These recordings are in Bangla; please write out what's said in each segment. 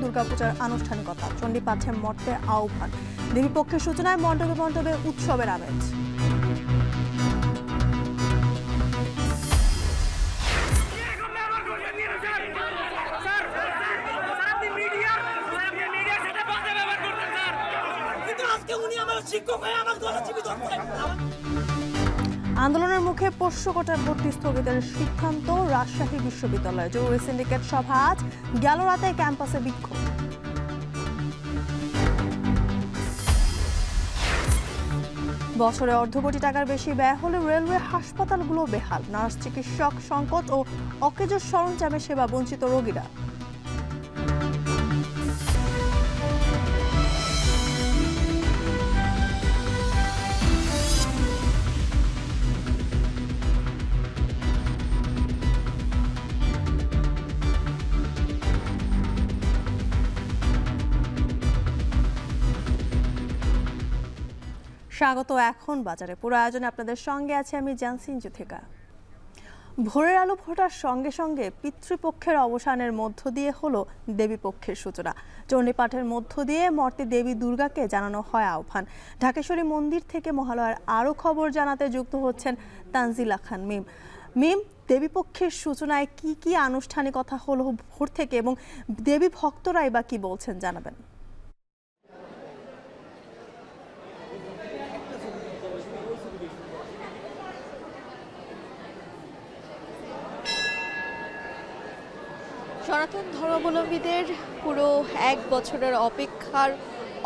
দুর্গাপূজার আনুষ্ঠানিকতা। চণ্ডীপাঠে মর্তে আহ্বান। দেবীপক্ষের সূচনায় মণ্ডপে মণ্ডপে উৎসবের আমেজ। আন্দোলনের মুখে পোষ্য কোটার ভর্তি স্থগিতের সিদ্ধান্ত। রাজশাহী বিশ্ববিদ্যালয়ে জরুরি সিন্ডিকেট সভা আজ। গেল রাতে ক্যাম্পাসে বিক্ষোভ। বছরে অর্ধ কোটি টাকার বেশি ব্যয় হলে রেলওয়ে হাসপাতালগুলো বেহাল। নার্স, চিকিৎসক সংকট ও অকেজো সরঞ্জামে সেবা বঞ্চিত রোগীরা। স্বাগত এখন বাজারে। পুরো আয়োজনে আপনাদের সঙ্গে আছে আমি জানসিন জুথেকা। ভোরের আলো ফোটার সঙ্গে সঙ্গে পিতৃপক্ষের অবসানের মধ্য দিয়ে হলো দেবীপক্ষের সূচনা। চণ্ডীপাঠের মধ্য দিয়ে মর্তে দেবী দুর্গাকে জানানো হয় আহ্বান। ঢাকেশ্বরী মন্দির থেকে মহালয়ার আরও খবর জানাতে যুক্ত হচ্ছেন তানজিলা খান মিম। মিম, দেবীপক্ষের সূচনায় কি কি আনুষ্ঠানিকতা হলো ভোর থেকে এবং দেবী ভক্তরাই বা কি বলছেন জানাবেন। সনাতন ধর্মাবলম্বীদের পুরো এক বছরের অপেক্ষার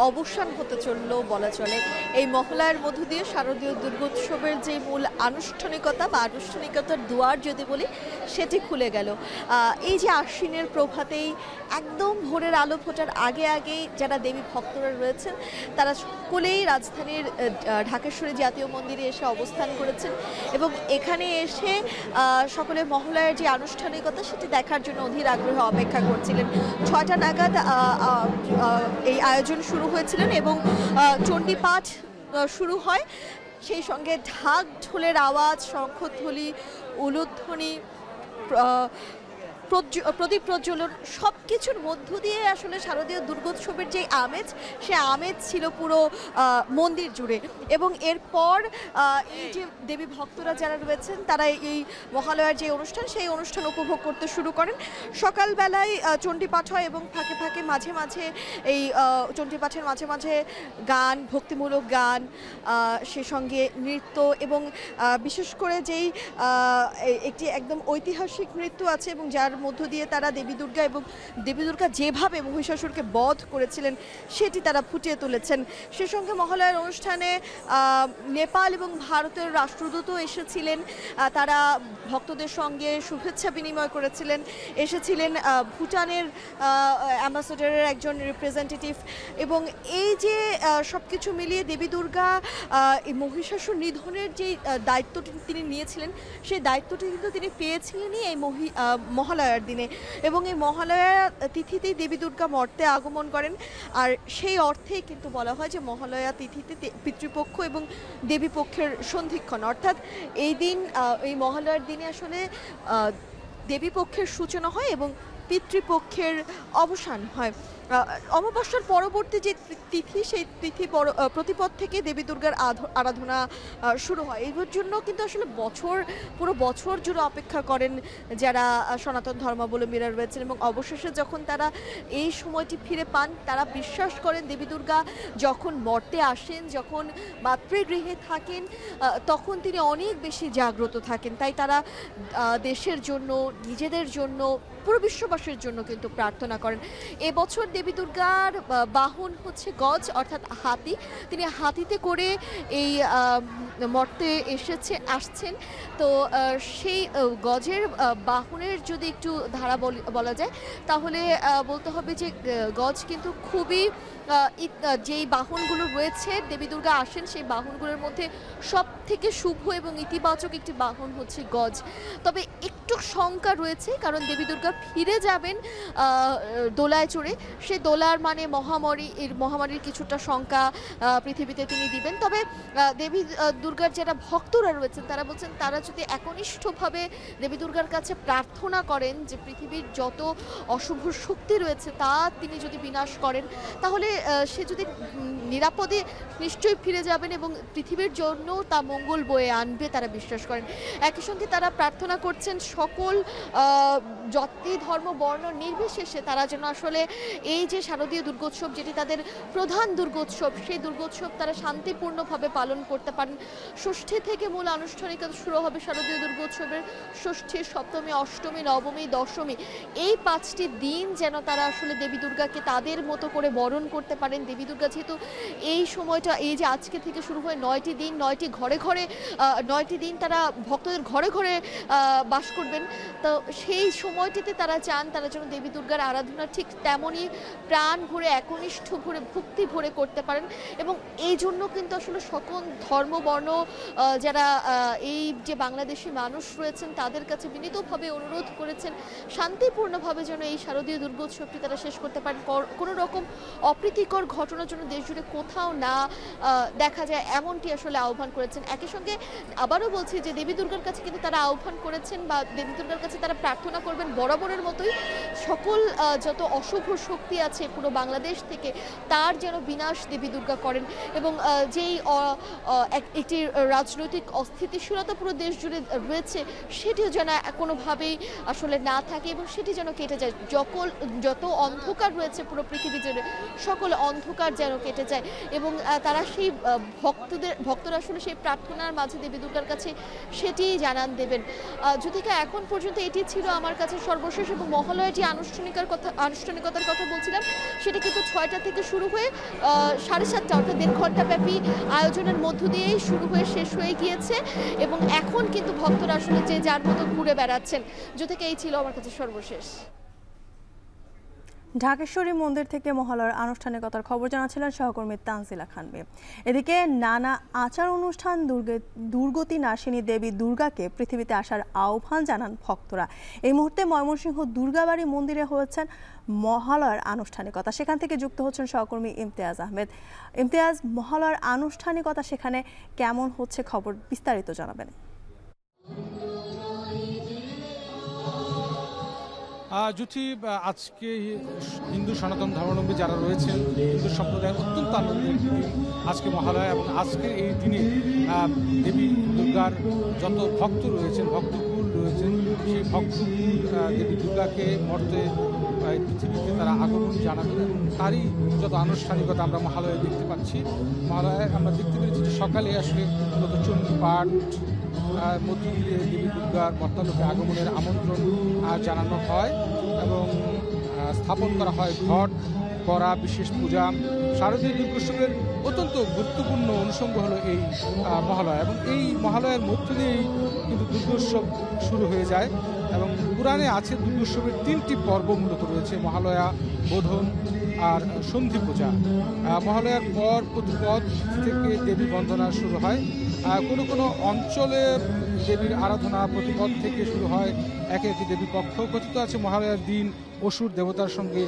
অবসান হতে চলল বলা চলে। এই মহালয়ার মধ্য দিয়ে শারদীয় দুর্গোৎসবের যে মূল আনুষ্ঠানিকতা বা আনুষ্ঠানিকতার দুয়ার যদি বলি সেটি খুলে গেল। এই যে আশ্বিনের প্রভাতেই একদম ভোরের আলো ফোটার আগে আগেই যারা দেবী ভক্তরা রয়েছেন তারা সকলেই রাজধানীর ঢাকেশ্বরী জাতীয় মন্দিরে এসে অবস্থান করেছেন এবং এখানে এসে সকলে মহালয়ার যে আনুষ্ঠানিকতা সেটি দেখার জন্য অধীর আগ্রহে অপেক্ষা করছিলেন। 6টা নাগাদ এই আয়োজন শুরু হয়েছিলেন এবং চণ্ডীপাঠ শুরু হয়। সেই সঙ্গে ঢাক ঢোলের আওয়াজ, শঙ্খধ্বনি, উলুধ্বনি, প্রদীপ প্রজ্বলন সব কিছুর মধ্য দিয়ে আসলে শারদীয় দুর্গোৎসবের যে আমেজ সে আমেজ ছিল পুরো মন্দির জুড়ে। এবং এরপর এই যে দেবী ভক্তরা যারা রয়েছেন তারা এই মহালয়ার যে অনুষ্ঠান সেই অনুষ্ঠান উপভোগ করতে শুরু করেন। সকালবেলায় চণ্ডীপাঠ হয় এবং ফাঁকে ফাঁকে মাঝে মাঝে এই চণ্ডীপাঠের মাঝে মাঝে গান, ভক্তিমূলক গান, সে সঙ্গে নৃত্য এবং বিশেষ করে যেই একটি একদম ঐতিহাসিক নৃত্য আছে এবং যার মধ্য দিয়ে তারা দেবী দুর্গা এবং দেবী দুর্গা যেভাবে মহিষাসুরকে বধ করেছিলেন সেটি তারা ফুটিয়ে তুলেছেন। সে সঙ্গে মহালয়ার অনুষ্ঠানে নেপাল এবং ভারতের রাষ্ট্রদূতও এসেছিলেন। তারা ভক্তদের সঙ্গে শুভেচ্ছা বিনিময় করেছিলেন। এসেছিলেন ভুটানের অ্যাম্বাসেডারের একজন রিপ্রেজেন্টেটিভ। এবং এই যে সব কিছু মিলিয়ে দেবী দুর্গা এই মহিষাসুর নিধনের যে দায়িত্বটি তিনি নিয়েছিলেন সেই দায়িত্বটি কিন্তু তিনি পেয়েছিলেনই এই মহালয়ার দিনে এবং এই মহালয়া তিথিতেই দেবী দুর্গা মর্তে আগমন করেন। আর সেই অর্থেই কিন্তু বলা হয় যে মহালয়া তিথিতে পিতৃপক্ষ এবং দেবীপক্ষের সন্ধিক্ষণ, অর্থাৎ এই দিন এই মহালয়ার দিনে আসলে দেবীপক্ষের সূচনা হয় এবং পিতৃপক্ষের অবসান হয়। অমাবস্যার পরবর্তী যে তিথি সেই তিথি প্রতিপদ থেকে দেবী দুর্গার আরাধনা শুরু হয়। এর জন্য কিন্তু আসলে পুরো বছর জুড়ে অপেক্ষা করেন যারা সনাতন ধর্মাবলম্বীরা রয়েছেন এবং অবশেষে যখন তারা এই সময়টি ফিরে পান তারা বিশ্বাস করেন দেবী দুর্গা যখন মর্তে আসেন, যখন মাতৃগৃহে থাকেন তখন তিনি অনেক বেশি জাগ্রত থাকেন। তাই তারা দেশের জন্য, নিজেদের জন্য, পুরো বিশ্ববাসীর জন্য কিন্তু প্রার্থনা করেন। এবছর দেবী দুর্গার বাহন হচ্ছে গজ অর্থাৎ হাতি। তিনি হাতিতে করে এই মর্তে আসছেন। তো সেই গজের বাহনের যদি একটু ধারা বলা যায় তাহলে বলতে হবে যে গজ কিন্তু খুবই যেই বাহনগুলো রয়েছে দেবী দুর্গা আসেন সেই বাহনগুলোর মধ্যে সব থেকে শুভ এবং ইতিবাচক একটি বাহন হচ্ছে গজ। তবে একটু শঙ্কা রয়েছে কারণ দেবী দুর্গা ফিরে যাবেন দোলায় চড়ে, সে দোলার মানে মহামারীর কিছুটা শঙ্কা পৃথিবীতে তিনি দিবেন। তবে দেবী দুর্গার যারা ভক্তরা রয়েছেন তারা বলছেন তারা যদি একনিষ্ঠভাবে দেবী দুর্গার কাছে প্রার্থনা করেন যে পৃথিবীর যত অশুভ শক্তি রয়েছে তা তিনি যদি বিনাশ করেন তাহলে সে যদি নিরাপদে নিশ্চয়ই ফিরে যাবেন এবং পৃথিবীর জন্য তা মঙ্গল বয়ে আনবে তারা বিশ্বাস করেন। একই সঙ্গে তারা প্রার্থনা করছেন সকল জাতি ধর্ম বর্ণ নির্বিশেষে তারা যেন আসলে এই যে শারদীয় দুর্গোৎসব যেটি তাদের প্রধান দুর্গোৎসব সেই দুর্গোৎসব তারা শান্তিপূর্ণভাবে পালন করতে পারেন। ষষ্ঠী থেকে মূল আনুষ্ঠানিকতা শুরু হবে শারদীয় দুর্গোৎসবের। ষষ্ঠী, সপ্তমী, অষ্টমী, নবমী, দশমী এই 5টি দিন যেন তারা আসলে দেবী দুর্গাকে তাদের মতো করে বরণ করতে পারেন। দেবী দুর্গা যেহেতু এই সময়টা এই যে আজকে থেকে শুরু হয় 9টি দিন, 9টি ঘরে ঘরে 9টি দিন তারা ভক্তদের ঘরে ঘরে বাস করবেন। তো সেই সময়টিতে তারা চান তারা যেন দেবী দুর্গার আরাধনা ঠিক তেমনই প্রাণ ভরে একনিষ্ঠ ভরে ভক্তি ভরে করতে পারেন এবং এই জন্য কিন্তু আসলে সকল ধর্ম বর্ণ যারা এই যে বাংলাদেশি মানুষ রয়েছেন তাদের কাছে বিনীতভাবে অনুরোধ করেছেন শান্তিপূর্ণভাবে যেন এই শারদীয় দুর্গোৎসবটি তারা শেষ করতে পারেন। কোনো রকম অপ্রীতিকর ঘটনার জন্য দেশ জুড়ে কোথাও না দেখা যায় এমনটি আসলে আহ্বান করেছেন। একই সঙ্গে আবারও বলছি যে দেবী দুর্গার কাছে কিন্তু তারা আহ্বান করেছেন বা দেবী দুর্গার কাছে তারা প্রার্থনা করবেন বরাবরের মতোই সকল যত অশুভ শক্তি আছে পুরো বাংলাদেশ থেকে তার যেন বিনাশ দেবী দুর্গা করেন এবং যেই একটি রাজনৈতিক অস্থিতিশীলতা পুরো দেশ জুড়ে রয়েছে সেটিও যেন কোনোভাবেই আসলে না থাকে এবং সেটি যেন কেটে যায়। যত অন্ধকার রয়েছে পুরো পৃথিবী জুড়ে সকল অন্ধকার যেন কেটে যায় এবং তারা সেই ভক্তরা আসলে সেই প্রার্থনার মাঝে দেবী দুর্গার কাছে সেটি জানান দেবেন। যদিকা এখন পর্যন্ত এটি ছিল আমার কাছে সর্বশেষ এবং মহালয়াটি আনুষ্ঠানিকতার কথা বলছিলাম সেটা কিন্তু 6টা থেকে শুরু হয়ে 7:30 অর্থাৎ 1.5 ঘন্টা ব্যাপী আয়োজনের মধ্য দিয়েই শুরু হয়ে শেষ হয়ে গিয়েছে এবং এখন কিন্তু ভক্তরা আসলে যে যার মতো ঘুরে বেড়াচ্ছেন। যদিকা এই ছিল আমার কাছে সর্বশেষ। ঢাকেশ্বরী মন্দির থেকে মহালয়ার আনুষ্ঠানিকতার খবর জানাচ্ছিলেন সহকর্মী তানজিলা খানমি। এদিকে নানা আচার অনুষ্ঠান দুর্গতি নাশিনী দেবী দুর্গাকে পৃথিবীতে আসার আহ্বান জানান ভক্তরা। এই মুহূর্তে ময়মনসিংহ দুর্গাবাড়ি মন্দিরে হয়েছেন মহালয়ার আনুষ্ঠানিকতা। সেখান থেকে যুক্ত হচ্ছেন সহকর্মী ইমতিয়াজ আহমেদ। ইমতিয়াজ, মহালয়ার আনুষ্ঠানিকতা সেখানে কেমন হচ্ছে খবর বিস্তারিত জানাবেন। জ্যোতি, আজকে হিন্দু সনাতন ধর্মাবলম্বী যারা রয়েছেন হিন্দু সম্প্রদায়ের অত্যন্ত আনন্দের দিন আজকে মহালয়া এবং আজকের এই দিনে দেবী দুর্গার যত ভক্ত রয়েছেন ভক্তকুল রয়েছেন সেই ভক্তকুল দেবী দুর্গাকে মর্তে পৃথিবীতে তারা আগমন জানাবেন এবং তারই যত আনুষ্ঠানিকতা আমরা মহালয়ে দেখতে পাচ্ছি। মহালয়ায় আমরা দেখতে পেরেছি যে সকালে আসলে মূলত চণ্ডী পাঠ মধ্য দিয়ে দেবী দুর্গার মর্তালোকে আগমনের আমন্ত্রণ জানানো হয় এবং স্থাপন করা হয় ঘট করা বিশেষ পূজা। শারদীয় দুর্গোৎসবের অত্যন্ত গুরুত্বপূর্ণ অনুষঙ্গ হলো এই মহালয়া এবং এই মহালয়ার মধ্য দিয়েই কিন্তু দুর্গোৎসব শুরু হয়ে যায় এবং পুরাণে আছে দুর্গোৎসবের 3টি পর্ব মূলত রয়েছে: মহালয়া, বোধন আর সন্ধি পূজা। মহালয়ার পর প্রতিপদ থেকে দেবী বন্দনা শুরু হয়। কোনো কোনো অঞ্চলে দেবীর আরাধনা প্রতিপদ থেকে শুরু হয় একে একে দেবী পক্ষ। কথিত আছে মহালয়ার দিন অসুর দেবতার সঙ্গে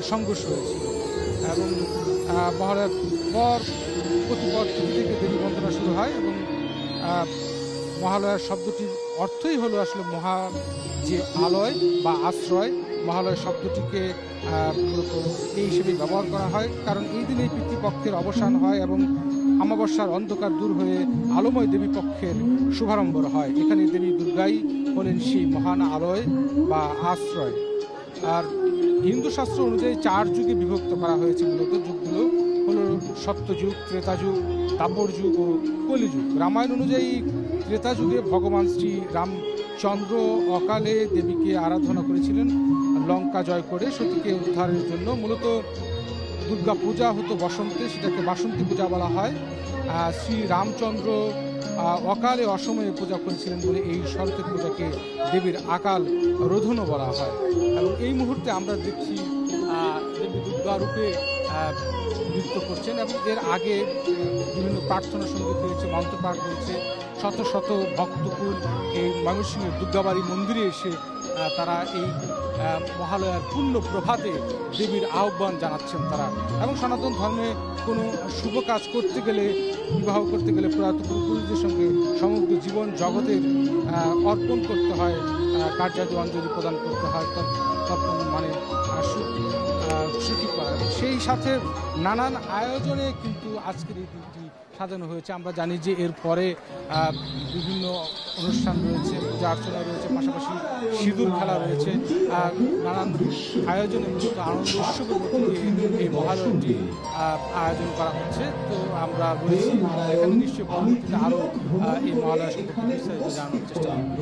সংঘর্ষ হয়েছে এবং মহালয়ার পর প্রতিপদ থেকে দেবী বন্দনা শুরু হয় এবং মহালয়ার শব্দটির অর্থই হলো আসলে মহা যে আলয় বা আশ্রয়। মহালয়া শব্দটিকে মূলত এই হিসেবেই ব্যবহার করা হয় কারণ এই দিনেই পিতৃপক্ষের অবসান হয় এবং অমাবস্যার অন্ধকার দূর হয়ে আলোময় দেবী পক্ষের শুভারম্ভ হয়। এখানে দেবী দুর্গাই হলেন সেই মহান আলয় বা আশ্রয়। আর হিন্দু শাস্ত্র অনুযায়ী 4 যুগে বিভক্ত করা হয়েছে। মূলত যুগগুলো হলো সত্যযুগ, ত্রেতাযুগ, দাপর যুগ ও কলিযুগ। রামায়ণ অনুযায়ী ত্রেতা যুগে ভগবান শ্রী রামচন্দ্র অকালে দেবীকে আরাধনা করেছিলেন লঙ্কা জয় করে সতীকে উদ্ধারের জন্য। মূলত দুর্গা পূজা হতো বসন্তে, সেটাকে বাসন্তী পূজা বলা হয়। শ্রী রামচন্দ্র অকালে অসময়ে পূজা করেছিলেন বলে এই শরতের পূজাকে দেবীর আকাল রোধনও বলা হয় এবং এই মুহূর্তে আমরা দেখছি দেবী দুর্গা রূপে নৃত্য করছেন এবং এর আগে বিভিন্ন প্রার্থনা সঙ্গীত রয়েছে, মন্ত্রপাঠ রয়েছে, শত শত ভক্তকুল এই ময়মনসিংহের দুর্গাবাড়ি মন্দিরে এসে তারা এই মহালয়ার পূর্ণ প্রভাতে দেবীর আহ্বান জানাচ্ছেন তারা। এবং সনাতন ধর্মে কোনো শুভ কাজ করতে গেলে, বিবাহ করতে গেলে প্রয়াত পূর্বপুরুষদের সঙ্গে সমগ্র জীবন জগতের অর্পণ করতে হয়, কার্যাদি অঞ্জলি প্রদান করতে হয়, তর্পণ মানে সুখী করা। সেই সাথে নানান আয়োজনে কিন্তু আজকের এই দিনটি সাজানো হয়েছে। আমরা জানি যে এরপরে বিভিন্ন অনুষ্ঠান রয়েছে, পূজা অর্চনা রয়েছে, পাশাপাশি সিঁদুর খেলা রয়েছে, নানান আয়োজনে মূলত আনন্দ উৎসবের মধ্যে দিয়ে এই মহালয়াটি আয়োজন করা হচ্ছে। তো আমরা রয়েছি এখানে, নিশ্চয়ই পরবর্তীতে আরও এই মহালয়া সম্পর্কে বিস্তারিত জানানোর চেষ্টা করব।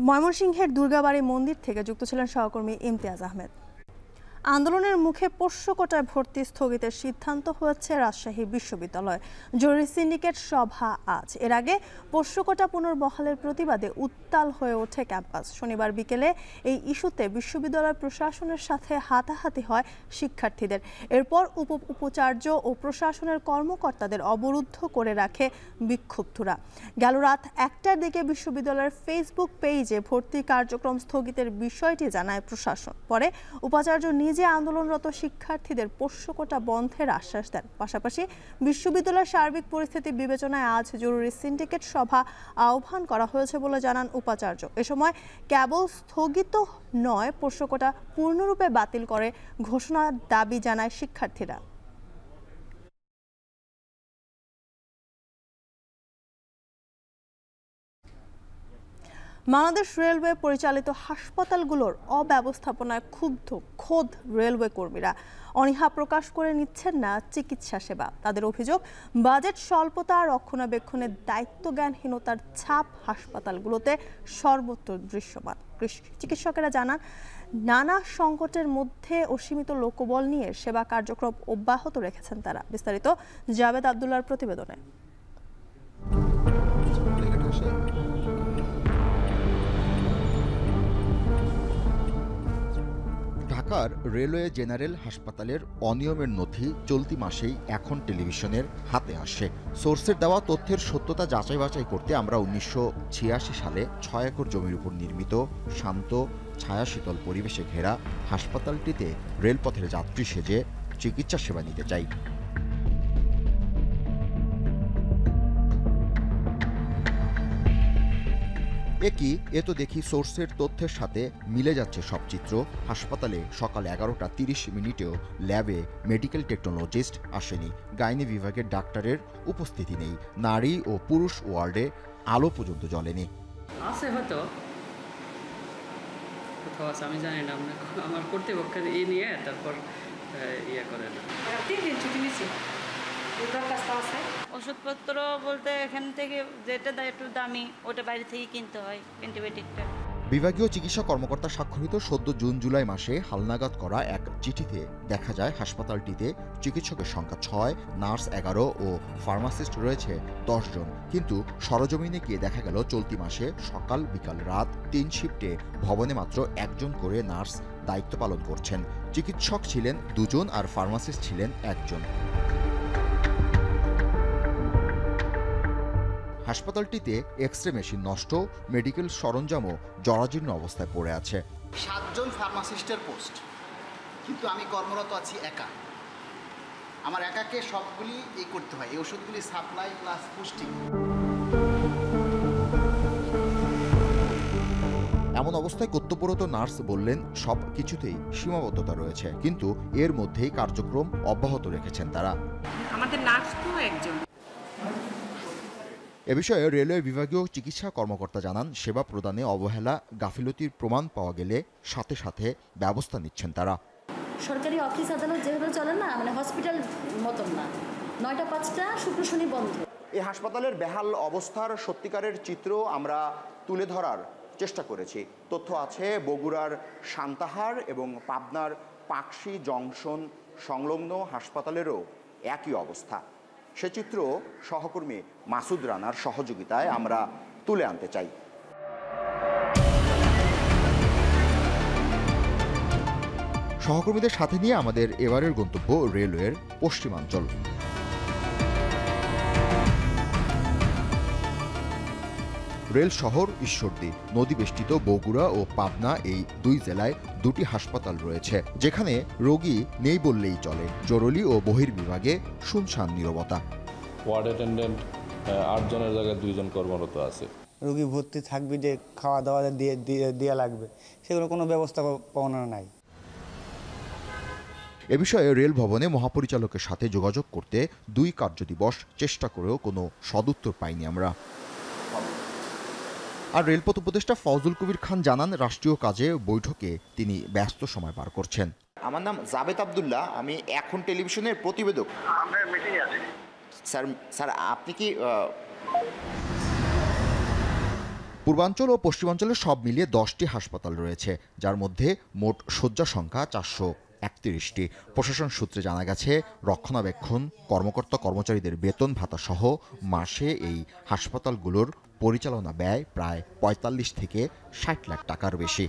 ময়মনসিংহের দুর্গাবাড়ি মন্দির থেকে যুক্ত ছিলেন সহকর্মী ইমতিয়াজ আহমেদ। আন্দোলনের মুখে পোষ্য কোটায় ভর্তি স্থগিতের সিদ্ধান্ত হয়েছে রাজশাহী বিশ্ববিদ্যালয়। জরুরি সিন্ডিকেট সভা আজ। এর আগে পোষ্য কোটা পুনর্বহালের প্রতিবাদে উত্তাল হয়ে ওঠে ক্যাম্পাস। শনিবার বিকেলে এই ইস্যুতে বিশ্ববিদ্যালয় প্রশাসনের সাথে হাতাহাতি হয় শিক্ষার্থীদের। এরপর উপাচার্য ও প্রশাসনের কর্মকর্তাদের অবরুদ্ধ করে রাখে বিক্ষুব্ধরা। গেল রাত 1টার দিকে বিশ্ববিদ্যালয়ের ফেসবুক পেজে ভর্তি কার্যক্রম স্থগিতের বিষয়টি জানায় প্রশাসন। পরে উপাচার্য যে আন্দোলনরত শিক্ষার্থীদের পোষ্য কোটা বন্ধের আশ্বাস দেন। পাশাপাশি বিশ্ববিদ্যালয়ের সার্বিক পরিস্থিতি বিবেচনায় আজ জরুরি সিন্ডিকেট সভা আহ্বান করা হয়েছে বলে জানান উপাচার্য। এ সময় কেবল স্থগিত নয়, পোষ্য কোটা পূর্ণরূপে বাতিল করে ঘোষণার দাবি জানায় শিক্ষার্থীরা। বাংলাদেশ রেলওয়ে পরিচালিত হাসপাতালগুলোর অব্যবস্থাপনায় ক্ষুব্ধ খোদ রেলওয়ে কর্মীরা। অনীহা প্রকাশ করে নিচ্ছেন না চিকিৎসা সেবা। তাদের অভিযোগ, বাজেট স্বল্পতা, রক্ষণাবেক্ষণের দায়িত্বজ্ঞানহীনতার ছাপ হাসপাতালগুলোতে সর্বত্র দৃশ্যমান। চিকিৎসকেরা জানান, নানা সংকটের মধ্যে অসীমিত লোকবল নিয়ে সেবা কার্যক্রম অব্যাহত রেখেছেন তারা। বিস্তারিত জাবেদ আব্দুল্লাহর প্রতিবেদনে। ঢাকার রেলওয়ে জেনারেল হাসপাতালের অনিয়মের নথি চলতি মাসেই এখন টেলিভিশনের হাতে আসে। সোর্সের দেওয়া তথ্যের সত্যতা যাচাই বাছাই করতে আমরা 1986 সালে 6 একর জমির উপর নির্মিত শান্ত ছায়া শীতল পরিবেশে ঘেরা হাসপাতালটিতে রেলপথের যাত্রী সেজে চিকিৎসা সেবা নিতে চাই। এ তো দেখি সোর্সের তথ্যের সাথে মিলে যাচ্ছে সব চিত্র। হাসপাতালে সকাল 11টা 30 মিনিটেও ল্যাবে মেডিকেল টেকনোলজিস্ট আসেনি, গাইনি বিভাগের ডাক্তারের উপস্থিতি নেই, নারী ও পুরুষ ওয়ার্ডে আলো পর্যন্ত জ্বলেনি। আছে হয়তো কোথাও আছে, আমি জানি না। আমার কর্তৃপক্ষের নিয়ে তারপর ইয়ে করে না। 3 দিন ছুটি নিয়েছি। ওষুধপত্র বলতে এখান থেকে যেটা একটু দামি, ওটা বাইরে থেকে কিনতে হয় অ্যান্টিবায়োটিকটা। বিভাগীয় চিকিৎসা কর্মকর্তা স্বাক্ষরিত সদ্য জুন জুলাই মাসে হালনাগাদ করা এক চিঠিতে দেখা যায় হাসপাতালটিতে চিকিৎসকের সংখ্যা 6, নার্স 11 ও ফার্মাসিস্ট রয়েছে 10 জন। কিন্তু সরজমিনে গিয়ে দেখা গেল চলতি মাসে সকাল বিকাল রাত 3 শিফটে ভবনে মাত্র 1 জন করে নার্স দায়িত্ব পালন করছেন। চিকিৎসক ছিলেন 2 জন আর ফার্মাসিস্ট ছিলেন 1 জন। হাসপাতালটিতে এক্স-রে মেশিন নষ্ট, মেডিকেল সরঞ্জামও জরাজীর্ণ অবস্থায় পড়ে আছে। 7 জন ফার্মাসিস্টের পোস্ট, কিন্তু আমি কর্মরত আছি একা। আমার একাকে সবগুলি করতে হয়, এই ওষুধগুলি সাপ্লাই প্লাস পুষ্টি। এমন অবস্থায় কর্তব্যরত নার্স বললেন, সব কিছুতেই সীমাবদ্ধতা রয়েছে, কিন্তু এর মধ্যেই কার্যক্রম অব্যাহত রেখেছেন তারা। আমাদের নার্স তো একজন। এ বিষয়ে রেলওয়ে বিভাগীয় চিকিৎসা কর্মকর্তা জানান, সেবা প্রদানে অবহেলা, গাফিলতির প্রমাণ পাওয়া গেলে সাথে সাথে ব্যবস্থা নিচ্ছেন তারা। সরকারি অফিস আদালত যেভাবে চলে না, মানে হসপিটাল মতন না, 9টা 5টা শুক্র শনি বন্ধ। এই হাসপাতালের বেহাল অবস্থার সত্যিকারের চিত্র আমরা তুলে ধরার চেষ্টা করেছি। তথ্য আছে বগুড়ার সান্তাহার এবং পাবনার পাকশি জংশন সংলগ্ন হাসপাতালেরও একই অবস্থা। সে চিত্র সহকর্মী মাসুদ রানার সহযোগিতায় আমরা তুলে আনতে চাই। সহকর্মীদের সাথে নিয়ে আমাদের এবারের গন্তব্য রেলওয়ের পশ্চিমাঞ্চল। রেল শহর ঈশ্বরদী, নদী বেষ্টিত বগুড়া ও পাবনা এই দুই জেলায় দুটি হাসপাতাল রয়েছে, যেখানে রোগী নেই বললেই চলে। জরুরি ও বহির্বিভাগে শুনশান নীরবতা। ওয়ার্ড অ্যাটেন্ডেন্ট 8 জনের জায়গায় 2 জন কর্মরত আছে। রোগী ভর্তি থাকবে, যে খাওয়া দাওয়া দেওয়া লাগবে, সেগুলো কোনো ব্যবস্থাপনা নাই। এ বিষয়ে রেল ভবনে মহাপরিচালকের সাথে যোগাযোগ করতে 2 কার্যদিবস চেষ্টা করেও কোনো সদুত্তর পাইনি আমরা। আর রেলপথ উপদেষ্টা ফজলুল কবির খান জানান, রাষ্ট্রীয় কাজে বৈঠকে তিনি ব্যস্ত সময় পার করছেন। আমার নাম জাবেদ আব্দুল্লাহ, আমি এখন টেলিভিশনের প্রতিবেদক। স্যার আপনি কি পূর্বাঞ্চল ও পশ্চিমাঞ্চলে সব মিলিয়ে 10টি হাসপাতাল রয়েছে, যার মধ্যে মোট শয্যা সংখ্যা 431টি। প্রশাসন সূত্রে জানা গেছে, রক্ষণাবেক্ষণ, কর্মকর্তা কর্মচারীদের বেতন ভাতা সহ মাসে এই হাসপাতালগুলোর পরিচালনা ব্যয় প্রায় 45 থেকে 60 লাখ টাকার বেশি।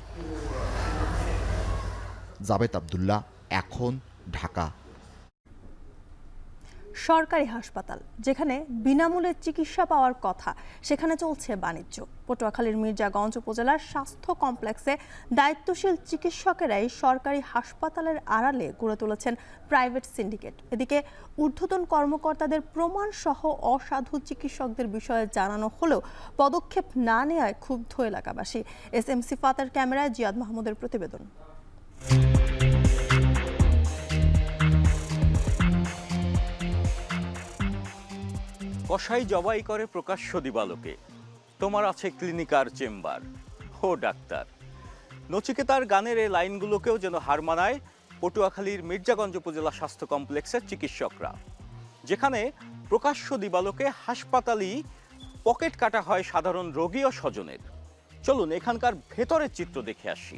জাবেদ আব্দুল্লাহ, এখন, ঢাকা। সরকারি হাসপাতাল যেখানে বিনামূল্যে চিকিৎসা পাওয়ার কথা, সেখানে চলছে বাণিজ্য। পটুয়াখালীর মির্জাগঞ্জ উপজেলার স্বাস্থ্য কমপ্লেক্সে দায়িত্বশীল চিকিৎসকেরাই সরকারি হাসপাতালের আড়ালে গড়ে তুলেছেন প্রাইভেট সিন্ডিকেট। এদিকে ঊর্ধ্বতন কর্মকর্তাদের প্রমাণ সহ অসাধু চিকিৎসকদের বিষয়ে জানানো হলেও পদক্ষেপ না নেওয়ায় ক্ষুব্ধ এলাকাবাসী। SM সিফাতের ক্যামেরায় জিয়াদ মাহমুদের প্রতিবেদন। কসাই জবাই করে প্রকাশ্য দিবালোকে, তোমার আছে ক্লিনিকার চেম্বার। ও ডাক্তার, নচিকেতার গানের এই লাইনগুলোকেও যেন হার মানায় পটুয়াখালীর মির্জাগঞ্জ উপজেলা স্বাস্থ্য কমপ্লেক্সের চিকিৎসকরা, যেখানে প্রকাশ্য দিবালোকে হাসপাতালই পকেট কাটা হয় সাধারণ রোগী ও স্বজনের। চলুন এখানকার ভেতরের চিত্র দেখে আসি।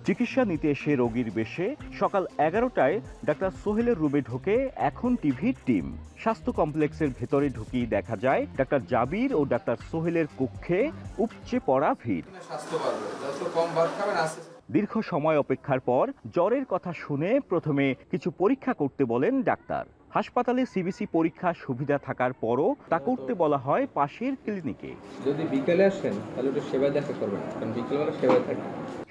চিকিৎসা নিতে এসে রোগীর বেশে সকাল 11টায় ডাক্তার সোহেলের রুমে ঢোকে এখন টিভির টিম। স্বাস্থ্য কমপ্লেক্সের ভেতরে ঢুকিয়ে দেখা যায় ডাক্তার জাবির ও ডাক্তার সোহেলের কক্ষে উপচে পড়া ভিড়। দীর্ঘ সময় অপেক্ষার পর জ্বরের কথা শুনে প্রথমে কিছু পরীক্ষা করতে বলেন ডাক্তার। হাসপাতালে সিবিসি পরীক্ষার সুবিধা থাকার পরও তা করতে বলা হয় পাশের ক্লিনিকে। যদি বিকেলে আসেন তাহলে একটু সেবা দেখা করবেন, কারণ বিকেলবেলা সেবা থাকে।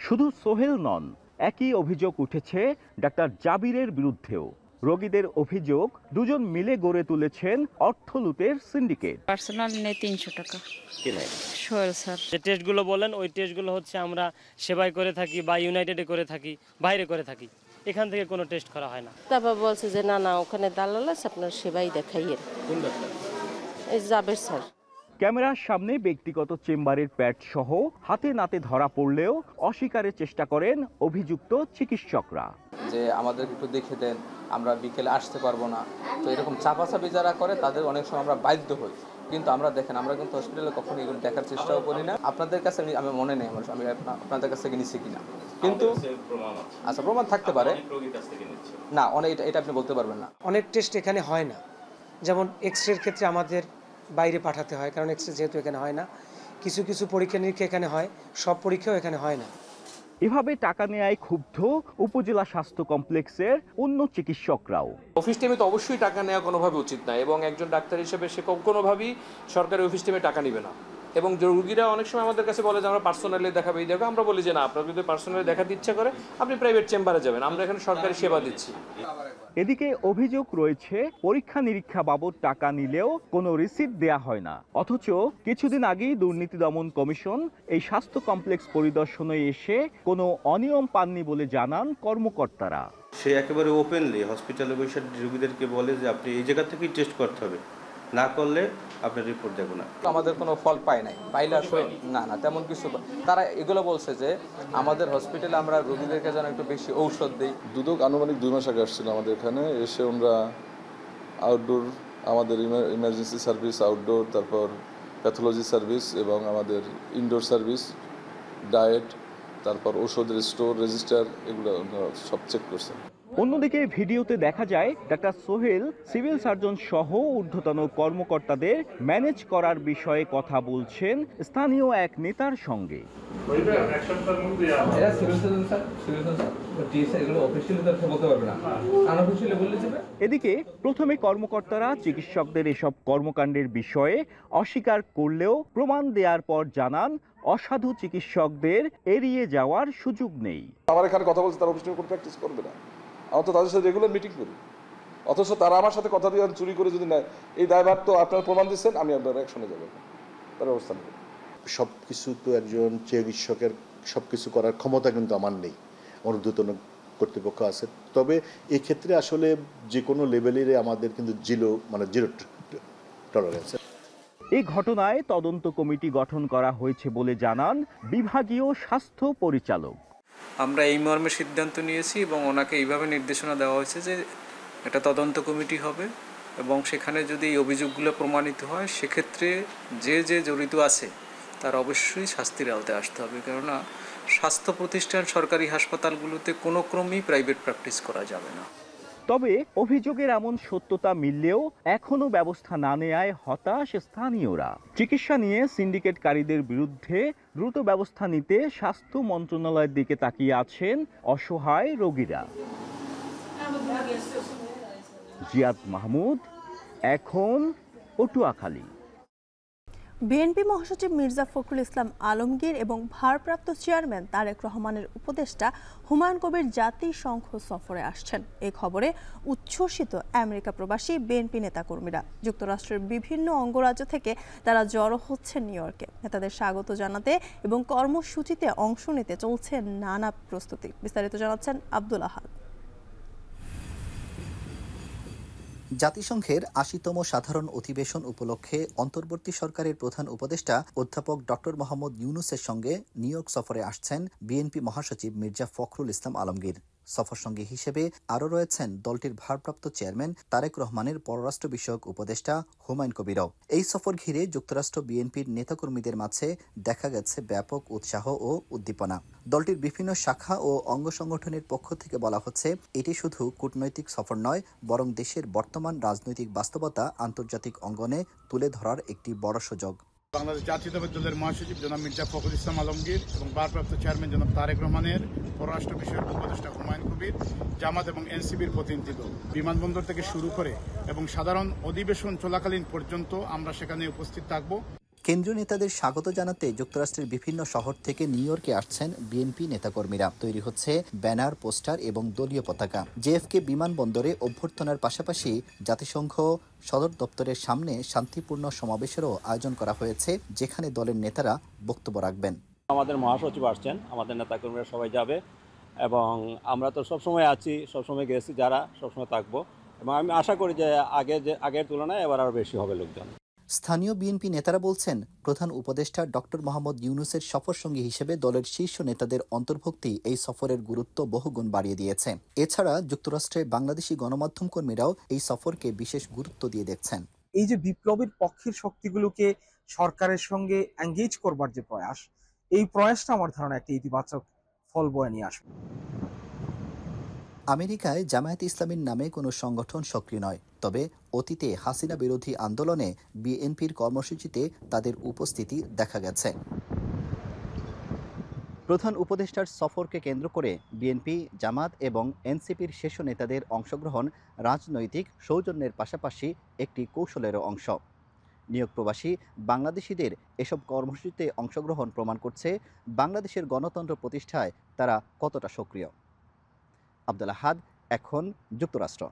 শুধু সোহেল নন, একই অভিযোগ উঠেছে ডাক্তার জাবিরের বিরুদ্ধেও। রোগীদের অভিযোগ, 2 জন মিলে গড়ে তুলেছেন অর্থ লুটের সিন্ডিকেট। পার্সোনাল নেই 300 টাকা। কি নাই? সোহেল স্যার যে টেস্টগুলো বলেন, ওই টেস্টগুলো হচ্ছে আমরা সেবায় করে থাকি বা ইউনাইটেডে করে থাকি, বাইরে করে থাকি। এখান থেকে কোনো টেস্ট করা হয় না। তারপর বলছে যে না ওখানে দালাল আছে, আপনার সেবাই দেখাইয়েন। কোন ডাক্তার? এই জাবের স্যার। ক্যামেরার সামনে ব্যক্তিগত চেম্বারের প্যাড সহ হাতে নাতে ধরা পড়লেও অস্বীকারের চেষ্টা করেন অভিযুক্ত চিকিৎসকরা। যে আমাদের একটু দেখে দেন, আমরা বিকেলে আসতে পারবো না। তো এরকম চাপাচাপি যারা করে তাদের অনেক সময় আমরা বাধ্য হই, কিন্তু আমরা দেখেন আমরা কিন্তু হসপিটালে কখনো এগুলো দেখার চেষ্টাও করি না। আপনাদের কাছে আমি মনে নেই আমি আপনাদের কাছ থেকে নিচ্ছি কিনা, কিন্তু আচ্ছা প্রমাণ থাকতে পারে না, অনেক এটা আপনি বলতে পারবেন না। অনেক টেস্ট এখানে হয় না, যেমন এক্সরের ক্ষেত্রে আমাদের বাইরে পাঠাতে হয়, কারণ এক্সরে যেহেতু এখানে হয় না। কিছু কিছু পরীক্ষা নিরীক্ষা এখানে হয়, সব পরীক্ষাও এখানে হয় না। এভাবে টাকা নেয়ায় ক্ষুব্ধ উপজেলা স্বাস্থ্য কমপ্লেক্সের অন্য চিকিৎসকরাও। অফিস টিমে তো অবশ্যই টাকা নেওয়া কোনোভাবে উচিত না, এবং একজন ডাক্তার হিসেবে সে কোনোভাবেই সরকারি অফিস টিমে টাকা নেবে না। এবং রোগীরা অনেক সময় আমাদের কাছে বলে যে আমরা পার্সোনালি দেখাবো, এই দেখো, আমরা বলি যে না, আপনার যদি পার্সোনালি দেখাতে ইচ্ছা করে আপনি প্রাইভেট চেম্বারে যাবেন, আমরা এখানে সরকারি সেবা দিচ্ছি। এদিকে অভিযোগ রয়েছে পরীক্ষা নিরীক্ষা বাবদ টাকা নিলেও কোনো রিসিট দেয়া হয় না, অথচ কিছুদিন আগেই দুর্নীতি দমন কমিশন এই স্বাস্থ্য কমপ্লেক্স পরিদর্শনে এসে কোনো অনিয়ম পাননি বলে জানান কর্মকর্তারা। সে একেবারে ওপেনলি হসপিটালে বসে রোগীদেরকে বলে যে আপনি এই জায়গা থেকেই টেস্ট করতে হবে, না করলে আপনার রিপোর্ট দেবো না। আমাদের কোনো ফল পায় নাই, পাইলে আসলে না তেমন কিছু। তারা এগুলো বলছে যে আমাদের হসপিটালে আমরা রোগীদেরকে যেন একটু বেশি ঔষধ দিই। দুদক আনুমানিক 2 মাস আগে আসছিল আমাদের এখানে, এসে আমরা আউটডোর, আমাদের ইমার্জেন্সি সার্ভিস আউটডোর, তারপর প্যাথোলজি সার্ভিস এবং আমাদের ইনডোর সার্ভিস, ডায়েট, তারপর ওষুধের স্টোর, রেজিস্টার, এগুলো সব চেক করছে। অন্যদিকে ভিডিওতে দেখা যায় ডাক্তার সোহেল সিভিল সার্জন সহ ঊর্ধ্বতন কর্মকর্তাদের ম্যানেজ করার বিষয়ে কথা বলছেন স্থানীয় এক নেতার সঙ্গে। এদিকে প্রথমে কর্মকর্তারা চিকিৎসকদের এসব কর্মকাণ্ডের বিষয়ে অস্বীকার করলেও প্রমাণ দেওয়ার পর জানান অসাধু চিকিৎসকদের এড়িয়ে যাওয়ার সুযোগ নেই। আমার এখানে কথা বলছে তারা অফিসে কোনো প্র্যাকটিস করবে না, আমরা তো তাদের সাথে রেগুলার মিটিং করি, অথচ তারা আমার সাথে কথা দিয়ে চুরি করে যদি নেয় এই দায়ভার তো আপনারা প্রমাণ দিচ্ছেন, আমি আপনার অ্যাকশনে যাব, তার ব্যবস্থা নেব। সব কিছু তো একজন চিকিৎসকের সব কিছু করার ক্ষমতা কিন্তু আমার নেই, ঊর্ধ্বতন কর্তৃপক্ষ আছে। তবে এই ক্ষেত্রে আসলে যে কোনো লেভেলের আমাদের কিন্তু জিরো টলারেন্স। এই ঘটনায় তদন্ত কমিটি গঠন করা হয়েছে বলে জানান বিভাগীয় স্বাস্থ্য পরিচালক। আমরা এই মর্মে সিদ্ধান্ত নিয়েছি এবং ওনাকে এইভাবে নির্দেশনা দেওয়া হয়েছে যে একটা তদন্ত কমিটি হবে এবং সেখানে যদি এই অভিযোগগুলো প্রমাণিত হয় সেক্ষেত্রে যে যে জড়িত আছে তার অবশ্যই শাস্তির আওতায় আসতে হবে, কেননা স্বাস্থ্য প্রতিষ্ঠান সরকারি হাসপাতালগুলোতে কোনো ক্রমেই প্রাইভেট প্র্যাকটিস করা যাবে না। তবে অভিযোগের এমন সত্যতা মিললেও এখনো ব্যবস্থা না নেওয়ায় হতাশ স্থানীয়রা। চিকিৎসা নিয়ে সিন্ডিকেটকারীদের বিরুদ্ধে দ্রুত ব্যবস্থা নিতে স্বাস্থ্য মন্ত্রণালয়ের দিকে তাকিয়ে আছেন অসহায় রোগীরা। জিয়াদ মাহমুদ, এখন পটুয়াখালী। বিএনপি মহাসচিব মির্জা ফখরুল ইসলাম আলমগীর এবং ভারপ্রাপ্ত চেয়ারম্যান তারেক রহমানের উপদেষ্টা হুমায়ুন কবির জাতিসংঘ সফরে আসছেন। এই খবরে উচ্ছ্বসিত আমেরিকা প্রবাসী বিএনপি নেতাকর্মীরা। যুক্তরাষ্ট্রের বিভিন্ন অঙ্গরাজ্য থেকে তারা জড়ো হচ্ছেন নিউ ইয়র্কে। নেতাদের স্বাগত জানাতে এবং কর্মসূচিতে অংশ নিতে চলছে নানা প্রস্তুতি। বিস্তারিত জানাচ্ছেন আব্দুল আহাদ। জাতিসংঘের ৮০তম সাধারণ অধিবেশন উপলক্ষে অন্তর্বর্তী সরকারের প্রধান উপদেষ্টা অধ্যাপক ডক্টর মোহাম্মদ ইউনূসের সঙ্গে নিউ ইয়র্ক সফরে আসছেন বিএনপি মহাসচিব মির্জা ফখরুল ইসলাম আলমগীর। সফরসঙ্গী হিসেবে আরও রয়েছেন দলটির ভারপ্রাপ্ত চেয়ারম্যান তারেক রহমানের পররাষ্ট্র বিষয়ক উপদেষ্টা হুমায়ুন কবিরও। এই সফর ঘিরে যুক্তরাষ্ট্র বিএনপির নেতাকর্মীদের মাঝে দেখা গেছে ব্যাপক উৎসাহ ও উদ্দীপনা। দলটির বিভিন্ন শাখা ও অঙ্গ সংগঠনের পক্ষ থেকে বলা হচ্ছে, এটি শুধু কূটনৈতিক সফর নয়, বরং দেশের বর্তমান রাজনৈতিক বাস্তবতা আন্তর্জাতিক অঙ্গনে তুলে ধরার একটি বড় সুযোগ। বাংলাদেশ জাতীয়তাবাদী দলের মহাসচিব জনাব মির্জা ফখরুল ইসলাম আলমগীর এবং ভারপ্রাপ্ত চেয়ারম্যান জনাব তারেক রহমানের পররাষ্ট্র বিষয়ক উপদেষ্টা হুমায়ুন কবির, জামাত এবং এনসিপির প্রতিনিধি দল বিমানবন্দর থেকে শুরু করে এবং সাধারণ অধিবেশন চলাকালীন পর্যন্ত আমরা সেখানে উপস্থিত থাকব। কেন্দ্রীয় নেতাদের স্বাগত জানাতে যুক্তরাষ্ট্রের বিভিন্ন শহর থেকে নিউ ইয়র্কে আসছেন বিএনপি নেতাকর্মীরা। তৈরি হচ্ছে ব্যানার, পোস্টার এবং দলীয় পতাকা। জেএফকে বিমানবন্দরে অভ্যর্থনার পাশাপাশি জাতিসংঘ সদর দপ্তরের সামনে শান্তিপূর্ণ সমাবেশেরও আয়োজন করা হয়েছে, যেখানে দলের নেতারা বক্তব্য রাখবেন। আমাদের মহাসচিব আসছেন, আমাদের নেতাকর্মীরা সবাই যাবে এবং আমরা তো সবসময় আছি, সবসময় গেছি, যারা সবসময় থাকবো এবং আমি আশা করি যে আগের তুলনায় এবার আরও বেশি হবে লোকজন। স্থানীয় বিএনপি নেতারা বলছেন, প্রধান উপদেষ্টা ডক্টর মোহাম্মদ ইউনূসের সফরসঙ্গী হিসেবে দলের শীর্ষ নেতাদের অন্তর্ভুক্তি এই সফরের গুরুত্ব বহুগুণ বাড়িয়ে দিয়েছে। এছাড়া যুক্তরাষ্ট্রের বাংলাদেশি গণমাধ্যম কর্মীরাও এই সফরকে বিশেষ গুরুত্ব দিয়ে দেখছেন। এই যে বিপ্লবের পক্ষের শক্তিগুলোকে সরকারের সঙ্গে এঙ্গেজ করবার যে প্রয়াস, এই প্রয়াসটা আমার ধারণা একটা ইতিবাচক ফল বয়ে নিয়ে আসবে। আমেরিকায় জামায়াতে ইসলামীর নামে কোনো সংগঠন সক্রিয় নয়, তবে অতীতে হাসিনা বিরোধী আন্দোলনে বিএনপির কর্মসূচিতে তাদের উপস্থিতি দেখা গেছে। প্রধান উপদেষ্টার সফরকে কেন্দ্র করে বিএনপি, জামাত এবং এনসিপির শীর্ষ নেতাদের অংশগ্রহণ রাজনৈতিক সৌজন্যের পাশাপাশি একটি কৌশলেরও অংশ। নিয়োগ প্রবাসী বাংলাদেশিদের এসব কর্মসূচিতে অংশগ্রহণ প্রমাণ করছে বাংলাদেশের গণতন্ত্র প্রতিষ্ঠায় তারা কতটা সক্রিয়। আব্দুল আহাদ, এখন যুক্তরাষ্ট্র।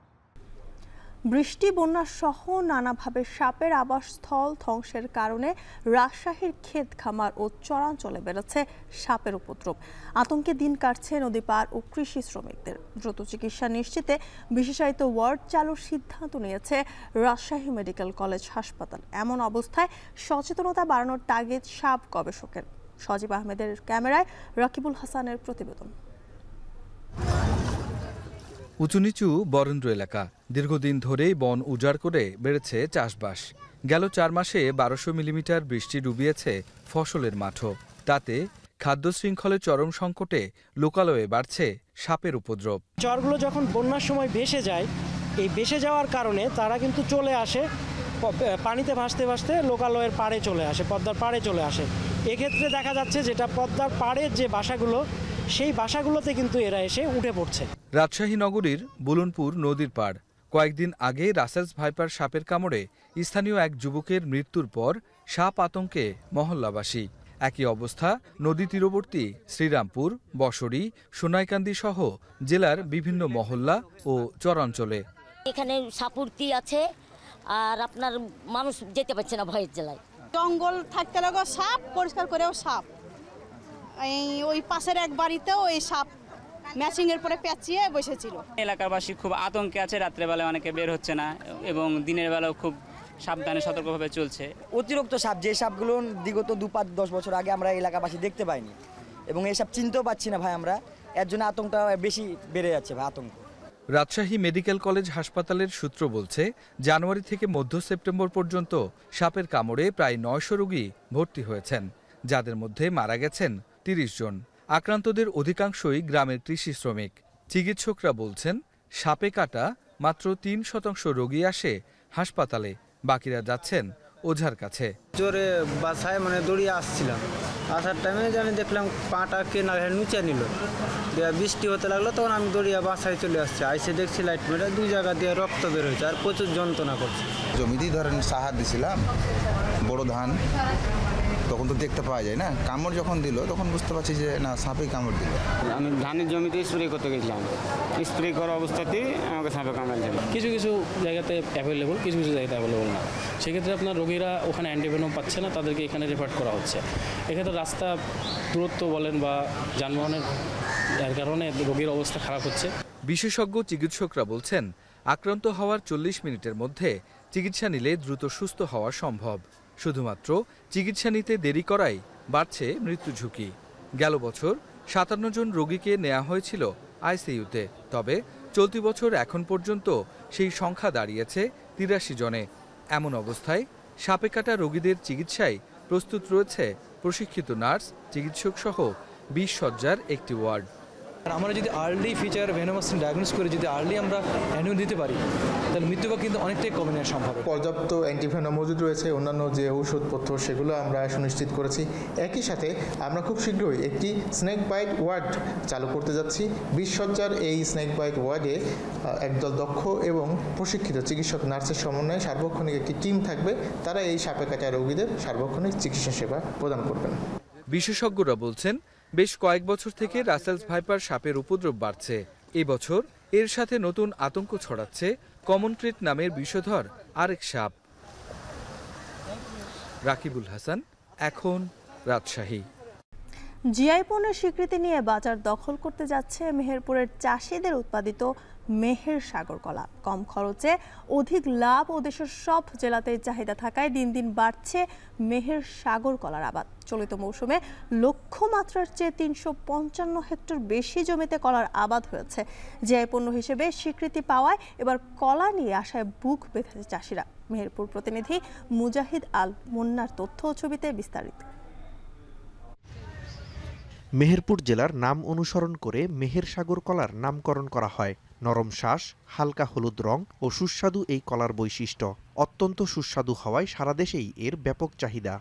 বৃষ্টি, বন্যা সহ নানাভাবে সাপের আবাসস্থল ধ্বংসের কারণে রাজশাহীর ক্ষেত খামার ও চরাঞ্চলে বেড়েছে সাপের উপদ্রব। আতঙ্কে দিন কাটছে নদী পার ও কৃষি শ্রমিকদের। দ্রুত চিকিৎসা নিশ্চিতে বিশেষায়িত ওয়ার্ড চালুর সিদ্ধান্ত নিয়েছে রাজশাহী মেডিকেল কলেজ হাসপাতাল। এমন অবস্থায় সচেতনতা বাড়ানোর তাগিদ সাপ গবেষকের। সজীব আহমেদের ক্যামেরায় রাকিবুল হাসানের প্রতিবেদন। উঁচু নিচু বরেন্দ্র এলাকা, দীর্ঘদিন ধরেই বন উজাড় করে বেড়েছে চাষবাস। গেল ৪ মাসে ১২০০ মিলিমিটার বৃষ্টি ডুবিয়েছে ফসলের মাঠও। তাতে খাদ্য শৃঙ্খলে চরম সংকটে লোকালয়ে বাড়ছে সাপের উপদ্রব। চরগুলো যখন বন্যার সময় ভেসে যায়, এই ভেসে যাওয়ার কারণে তারা কিন্তু চলে আসে পানিতে ভাসতে ভাসতে লোকালয়ের পাড়ে চলে আসে, পদ্মার পাড়ে চলে আসে। এক্ষেত্রে দেখা যাচ্ছে যেটা পদ্মার পাড়ের যে বাসাগুলো, সেই বাসাগুলোতে কিন্তু এরা এসে উঠে পড়ছে। রাজশাহী নগরীর বুলনপুর নদীর পাড়। কয়েকদিন আগে রাসেলস ভাইপার সাপের কামড়ে স্থানীয় এক যুবকের মৃত্যুর পর সাপ আতঙ্কে মহল্লাবাসী। একই অবস্থা নদী তীরবর্তী শ্রীরামপুর, বসরি, সোনাইকান্দি সহ জেলার বিভিন্ন মহল্লা ও চরাঞ্চলে। এখানে সাপুরতি আছে, আর আপনার মানুষ যেতে পারছে না ভয়ের জেলায়। জঙ্গল থাকতে লাগো সাপ, পরিষ্কার করেও সাপ। ওই পাশের এক বাড়িতেও এই সাপ ম্যাচিংয়ের পরে পেঁচিয়ে বসেছিল। এলাকাবাসী খুব আতঙ্কে আছে, রাত্রেবেলা অনেকে বের হচ্ছে না এবং দিনের বেলাও খুব সাবধানে সতর্কভাবে চলছে। অতিরিক্ত সাপ, যে সাপগুলো বিগত 2-5-10 বছর আগে আমরা এলাকাবাসী দেখতে পাইনি এবং এই সাপ চিনতেও পাচ্ছি না ভাই আমরা, এর জন্য আতঙ্কটা বেশি বেড়ে যাচ্ছে ভাই আতঙ্ক। রাজশাহী মেডিকেল কলেজ হাসপাতালের সূত্র বলছে, জানুয়ারি থেকে মধ্য সেপ্টেম্বর পর্যন্ত সাপের কামড়ে প্রায় 900 রোগী ভর্তি হয়েছেন, যাদের মধ্যে মারা গেছেন 30 জন। আক্রান্তদের অধিকাংশই গ্রামের কৃষি শ্রমিক। চিকিৎসকরা বলছেন, সাপে কাটা মাত্র 3% রোগী আসে হাসপাতালে, বাকিরা যাচ্ছেন ওঝার কাছে। জোরে বাসায় দৌড়িয়ে আসছিলাম, আসার টাইমে জানি দেখলাম পাটা কে না নিচে নিল, বৃষ্টি হতে লাগলো, তখন আমি দৌড়িয়ে বাসায় চলে আসছি। আইসে দেখছি লাইট মেরে 2 জায়গা দিয়ে রক্ত বের হয়েছে আর প্রচুর যন্ত্রণা করছে। জমিতেই ধরেন সাহার দিছিলাম বড় ধান, তখন তো দেখতে পাওয়া যায় না, কামড় যখন দিল তখন বুঝতে পারছি যে না সাপেই কামড় দিল। আমি ধানের জমিতে স্প্রে করতে গেছিলাম, স্প্রে করা অবস্থাতেই আমাকে সাপে কামড় দিল। কিছু কিছু জায়গাতে অ্যাভেলেবল, কিছু কিছু জায়গাতে অ্যাভেলেবল না। সেক্ষেত্রে আপনার রোগীরা ওখানে অ্যান্টিভেনম পাচ্ছে না, তাদেরকে এখানে রেফার করা হচ্ছে। এক্ষেত্রে রাস্তা দূরত্ব বলেন বা যানবাহনের কারণে রোগীর অবস্থা খারাপ হচ্ছে। বিশেষজ্ঞ চিকিৎসকরা বলছেন, আক্রান্ত হওয়ার 40 মিনিটের মধ্যে চিকিৎসা নিলে দ্রুত সুস্থ হওয়া সম্ভব। শুধুমাত্র চিকিৎসা নিতে দেরি করাই বাড়ছে মৃত্যু ঝুঁকি। গেল বছর 57 জন রোগীকে নেওয়া হয়েছিল আইসিইউতে, তবে চলতি বছর এখন পর্যন্ত সেই সংখ্যা দাঁড়িয়েছে 83 জনে। এমন অবস্থায় সাপে কাটা রোগীদের চিকিৎসায় প্রস্তুত রয়েছে প্রশিক্ষিত নার্স, চিকিৎসক সহ 20 শয্যার একটি ওয়ার্ড। আমরা যদি আর্লি ফিচার ভেনোমাসিন ডায়াগনোস করে যদি আর্লি আমরা অ্যানিউন দিতে পারি, তাহলে মৃত্যুকে কিন্তু অনেকটাই কমে নেওয়া সম্ভব। পর্যাপ্ত অ্যান্টিভেনম মজুদ রয়েছে, অন্যান্য যে ঔষধপত্র সেগুলো আমরা সুনিশ্চিত করেছি। একই সাথে আমরা খুব শীঘ্রই একটি স্নেক বাইট ওয়ার্ড চালু করতে যাচ্ছি। 20 শয্যার এই স্নেক বাইট ওয়ার্ডে একদল দক্ষ এবং প্রশিক্ষিত চিকিৎসক নার্সের সমন্বয়ে সার্বক্ষণিক একটি টিম থাকবে, তারা এই সাপে কাটা রোগীদের সার্বক্ষণিক চিকিৎসা সেবা প্রদান করবেন। বিশেষজ্ঞরা বলছেন, বেশ কয়েক বছর থেকে রাসেলস ভাইপার সাপের উপদ্রব বাড়ছে। এই বছর এর সাথে নতুন আতঙ্ক ছড়াচ্ছে কমন ক্রিট নামের বিষধর আরেক সাপ। রাকিবুল হাসান, এখন রাজশাহী। জিআই পণ্যের স্বীকৃতি নিয়ে বাজার দখল করতে যাচ্ছে মেহেরপুরের চাষিদের উৎপাদিত মেহের সাগর কলা। কম খরচে অধিক লাভ ও দেশের সব জেলাতেই চাহিদা থাকায় দিন দিন বাড়ছে মেহের সাগর কলার আবাদ। চলিত মৌসুমে লক্ষ্যমাত্রার চেয়ে 355 হেক্টর বেশি জমিতে কলার আবাদ হয়েছে। জিআই পণ্য হিসেবে স্বীকৃতি পাওয়ায় এবার কলা নিয়ে আশায় বুক বেঁধেছে চাষিরা। মেহেরপুর প্রতিনিধি মুজাহিদ আল মুন্নার তথ্য ও ছবিতে বিস্তারিত। মেহেরপুর জেলার নাম অনুসরণ করে মেহের সাগর কলার নামকরণ করা হয়। নরম শ্বাস, হালকা হলুদ রং ও সুস্বাদু এই কলার বৈশিষ্ট্য। অত্যন্ত সুস্বাদু হওয়ায় সারা দেশেই এর ব্যাপক চাহিদা।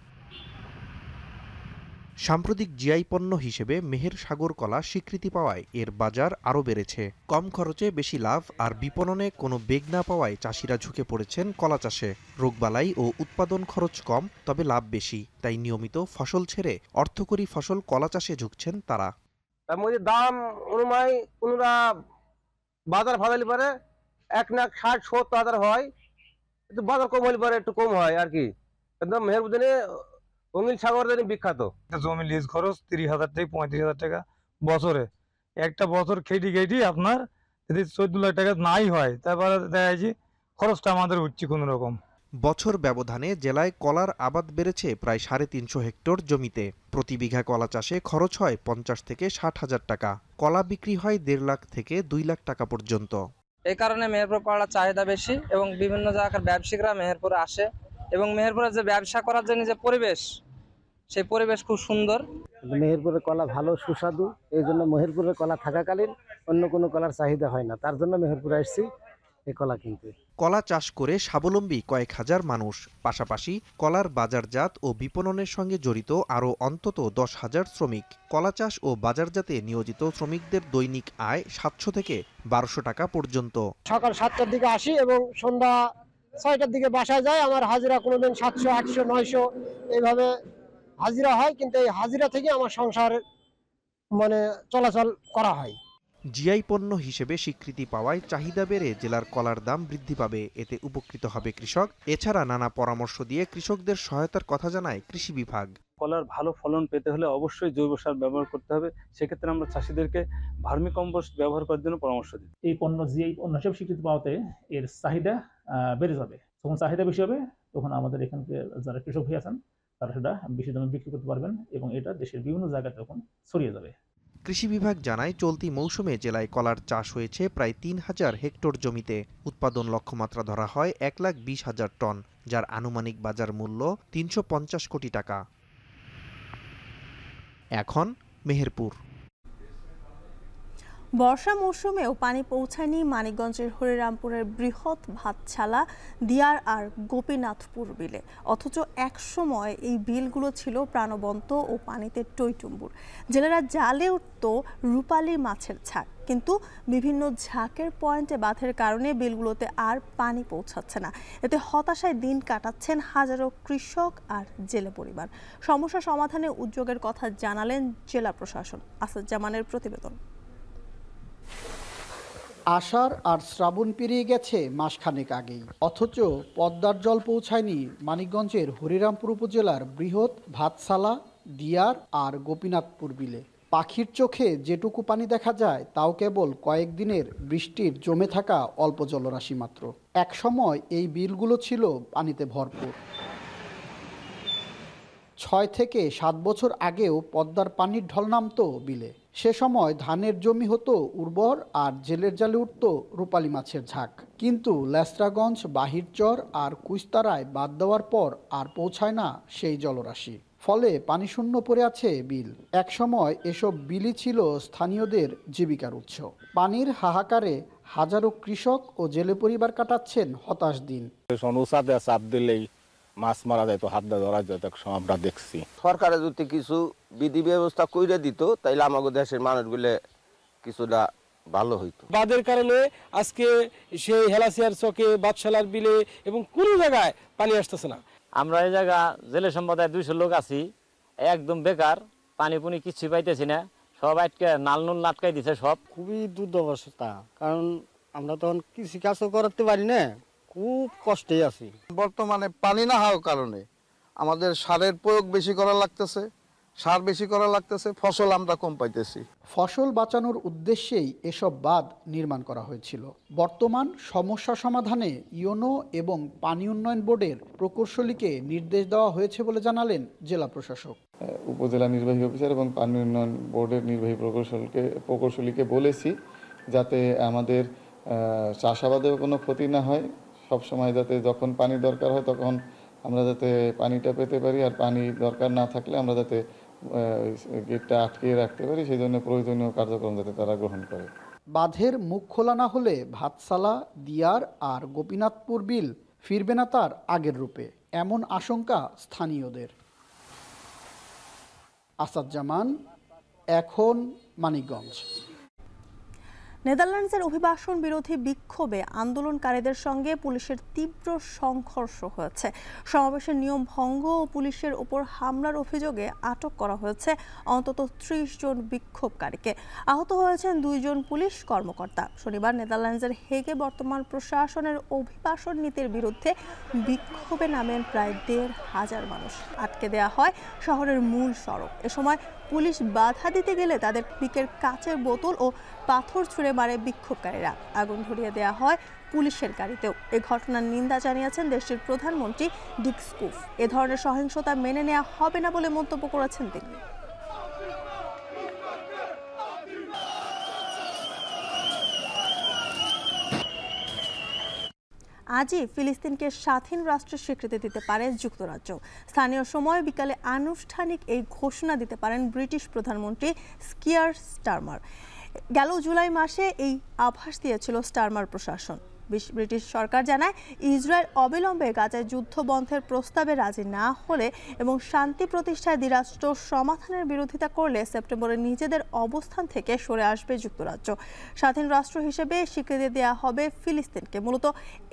সাম্প্রতিক জিআই পণ্য হিসেবে মেহের সাগর কলা স্বীকৃতি পাওয়ায় এর বাজার আরও বেড়েছে। কম খরচে বেশি লাভ আর বিপণনে কোনো বেগ না পাওয়ায় চাষিরা ঝুঁকে পড়েছেন কলা চাষে। রোগবালাই ও উৎপাদন খরচ কম, তবে লাভ বেশি, তাই নিয়মিত ফসল ছেড়ে অর্থকরী ফসল কলা চাষে ঝুঁকছেন তারা। তার মধ্যে দাম অনুযায়ী কোনরা বাজার ভালো পারে 1,60,70 হাজার হয়, কিন্তু বাজার কম হলে পারে একটু কম হয় আর কি। একদম মেহেরপুরে রঙিন সাগর বিখ্যাত। জমি লিজ খরচ 30,000 থেকে 35,000 টাকা বছরে। একটা বছর খেটি আপনার যদি 14 লাখ টাকা নাই হয়, তারপরে দেখা যাচ্ছে খরচটা আমাদের উঠছে কোনো রকম। বছর ব্যবধানে জেলায় কলার আবাদ বেড়েছে প্রায় 350 হেক্টর জমিতে। প্রতি বিঘা কলা চাষে খরচ হয় 50 থেকে 60 হাজার টাকা। কলা বিক্রি হয় 1.5 লাখ থেকে 2 লাখ টাকা পর্যন্ত। এই কারণে মেহেরপুর কলার চাহিদা বেশি এবং বিভিন্ন জায়গার ব্যবসায়িকরা মেহেরপুরে আসে এবং মেহেরপুরে যে ব্যবসা করার জন্য যে পরিবেশ, সেই পরিবেশ খুব সুন্দর। মেহেরপুরের কলা ভালো সুস্বাদু, এই জন্য মেহেরপুরের কলা থাকাকালীন অন্য কোনো কলার চাহিদা হয় না, তার জন্য মেহেরপুরে আসছি এই কলা কিনতে। কলা চাষ করে স্বাবলম্বী কয়েক হাজার মানুষ, পাশাপাশি কলার বাজারজাত ও বিপণনের সঙ্গে জড়িত আরও অন্তত 10,000 শ্রমিক। কলা চাষ ও বাজারজাতে নিয়োজিত শ্রমিকদের দৈনিক আয় 700 থেকে 1200 টাকা পর্যন্ত। সকাল 7টার দিকে আসি এবং সন্ধ্যা 6টার দিকে বাসায় যাই। আমার হাজিরা কোনোদিন 700, 800, 900 এইভাবে হাজিরা হয়, কিন্তু এই হাজিরা থেকে আমার সংসার চলাচল করা হয়। জিআই পণ্য হিসেবে স্বীকৃতি পাওয়ায় চাহিদা বেড়ে জেলার কলার দাম বৃদ্ধি পাবে, এতে উপকৃত হবে কৃষক। এছাড়া নানা পরামর্শ দিয়ে কৃষকদের সহায়তার কথা জানায় কৃষি বিভাগ। কলার ভালো ফলন পেতে হলে অবশ্যই জৈব সার ব্যবহার করতে হবে। সেক্ষেত্রে আমরা চাষিদেরকে ভার্মি কম্পোস্ট ব্যবহার করার জন্য পরামর্শ দিই। এই পণ্য জিআই পণ্য হিসেবে স্বীকৃতি পাওয়াতে এর চাহিদা বেড়ে যাবে। যখন চাহিদা বেশি হবে তখন আমাদের এখানকে যারা কৃষক ভাই আছেন তারা সেটা বেশি দামে বিক্রি করতে পারবেন এবং এটা দেশের বিভিন্ন জায়গায় তখন ছড়িয়ে যাবে। কৃষি বিভাগ জানায় চলতি মৌসুমে জেলায় কলার চাষ হয়েছে প্রায় 3000 হেক্টর জমিতে। উৎপাদন লক্ষ্যমাত্রা ধরা হয় 1,20,000 টন, যার আনুমানিক বাজার মূল্য 350 কোটি টাকা। এখন মেহেরপুর। বর্ষা মৌসুমেও পানি পৌঁছায়নি মানিকগঞ্জের হরিরামপুরের বৃহৎ ভাতছালা, দিয়ার আর গোপীনাথপুর বিলে, অথচ একসময় এই বিলগুলো ছিল প্রাণবন্ত ও পানিতে টইটুম্বুর। জেলেরা জালে উঠত রূপালী মাছের ঝাঁক, কিন্তু বিভিন্ন ঝাঁকের পয়েন্টে বাঁধের কারণে বিলগুলোতে আর পানি পৌঁছাচ্ছে না। এতে হতাশায় দিন কাটাচ্ছেন হাজারো কৃষক আর জেলে পরিবার। সমস্যা সমাধানে উদ্যোগের কথা জানালেন জেলা প্রশাসন। আসাদুজ্জামানের প্রতিবেদন। আষাঢ় আর শ্রাবণ পেরিয়ে গেছে মাসখানেক আগেই, অথচ পদ্মার জল পৌঁছায়নি মানিকগঞ্জের হরিরামপুর উপজেলার বৃহৎ ভাতসালা, দিয়ার আর গোপীনাথপুর বিলে। পাখির চোখে যেটুকু পানি দেখা যায় তাও কেবল কয়েকদিনের বৃষ্টির জমে থাকা অল্প জলরাশি মাত্র। একসময় এই বিলগুলো ছিল পানিতে ভরপুর। 6 থেকে 7 বছর আগেও পদ্মার পানির ঢল নামতো বিলে। সে সময় ধানের জমি হতো উর্বর আর জেলের জালে উঠত রূপালী মাছের ঝাঁক। কিন্তু লেসরাগঞ্জ, বাহিরচর আর কুইস্তারায় বাদ দেওয়ার পর আর পৌঁছায় না সেই জলরাশি। ফলে পানি শূন্য পড়ে আছে বিল। একসময় এসব বিলই ছিল স্থানীয়দের জীবিকার উৎস। পানির হাহাকারে হাজারো কৃষক ও জেলে পরিবার কাটাচ্ছেন হতাশ দিন। চাপ দিলেই মাছ মারা যায়, তো হাত ধরা যায়, আমরা দেখছি। সরকারে যদি কিছু বিধি ব্যবস্থা করে দিত তাইলে আমাদের দেশের মানুষগুলো কিছুটা ভালো হইতো। বাদের কারণে আজকে সেই হেলাসিয়ার চকে, বাদশালার বিলে এবং কোনো জায়গায় পানি আসতেছে না। আমরা এই জায়গা জেলে সম্প্রদায় 200 লোক আছি, একদম বেকার, পানি পুনি কিছু পাইতেছি না, সব আটকে নাল নুল আটকাই দিছে সব। খুবই দুর্দশা, কারণ আমরা তখন কৃষি কাজও করতে পারি না, খুব কষ্টে আছি। বর্তমানে পানি না হওয়ার কারণে আমাদের সারের প্রয়োগ বেশি করা লাগতেছে, সার বেশি করা লাগতেছে, ফসল আমরা কম পাইতেছি। ফসল বাঁচানোর উদ্দেশ্যেই এসব বাঁধ নির্মাণ করা হয়েছিল। বর্তমান সমস্যা সমাধানে ইউনো এবং পানি উন্নয়ন বোর্ডের প্রকৌশলীকে নির্দেশ দেওয়া হয়েছে বলে জানালেন জেলা প্রশাসক। উপজেলা নির্বাহী অফিসার এবং পানি উন্নয়ন বোর্ডের নির্বাহী প্রকৌশলীকে বলেছি যাতে আমাদের চাষাবাদেও কোনো ক্ষতি না হয়, সবসময় যাতে যখন পানি দরকার হয় তখন আমরা যাতে পানিটা পেতে পারি, আর পানি দরকার না থাকলে আমরা যাতে গেটটা আটকিয়ে রাখতে পারি, সেই জন্য প্রয়োজনীয় কার্যক্রম যাতে তারা গ্রহণ করে। বাঁধের মুখ খোলা না হলে ভাতসালা, দিয়ার আর গোপীনাথপুর বিল ফিরবে না তার আগের রূপে, এমন আশঙ্কা স্থানীয়দের। আসাদুজ্জামান, এখন মানিকগঞ্জ। নেদারল্যান্ডসের অভিবাসন বিরোধী বিক্ষোভে আন্দোলনকারীদের সঙ্গে পুলিশের তীব্র সংঘর্ষ হয়েছে। সমাবেশের নিয়ম ভঙ্গ ও পুলিশের উপর হামলার অভিযোগে আটক করা হয়েছে অন্তত 30 জন বিক্ষোভকারীকে। আহত হয়েছেন 2 জন পুলিশ কর্মকর্তা। শনিবার নেদারল্যান্ডসের হেগে বর্তমান প্রশাসনের অভিবাসন নীতির বিরুদ্ধে বিক্ষোভে নামেন প্রায় 1,500 মানুষ। আটকে দেয়া হয় শহরের মূল সড়ক। এ সময় পুলিশ বাধা দিতে গেলে তাদের পিকের কাচের বোতল ও পাথর ছুঁড়ে মারে বিক্ষোভকারীরা। আগুন ধরিয়ে দেওয়া হয় পুলিশের গাড়িতেও। এ ঘটনার নিন্দা জানিয়েছেন দেশটির প্রধানমন্ত্রী ডিক স্কুফ। এ ধরনের সহিংসতা মেনে নেওয়া হবে না বলে মন্তব্য করেছেন তিনি। আজই ফিলিস্তিনকে স্বাধীন রাষ্ট্রের স্বীকৃতি দিতে পারে যুক্তরাজ্য। স্থানীয় সময় বিকালে আনুষ্ঠানিক এই ঘোষণা দিতে পারেন ব্রিটিশ প্রধানমন্ত্রী কিয়ার স্টারমার। গেল জুলাই মাসে এই আভাস দিয়েছিল স্টারমার প্রশাসন। ব্রিটিশ সরকার জানায়, ইসরায়েল অবিলম্বে গাজায় যুদ্ধ বন্ধের প্রস্তাবে রাজি না হলে এবং শান্তি প্রতিষ্ঠায় দ্বিরাষ্ট্র সমাধানের বিরোধিতা করলে সেপ্টেম্বরে নিজেদের অবস্থান থেকে সরে আসবে যুক্তরাজ্য। স্বাধীন রাষ্ট্র হিসেবে স্বীকৃতি দেওয়া হবে ফিলিস্তিনকে। মূলত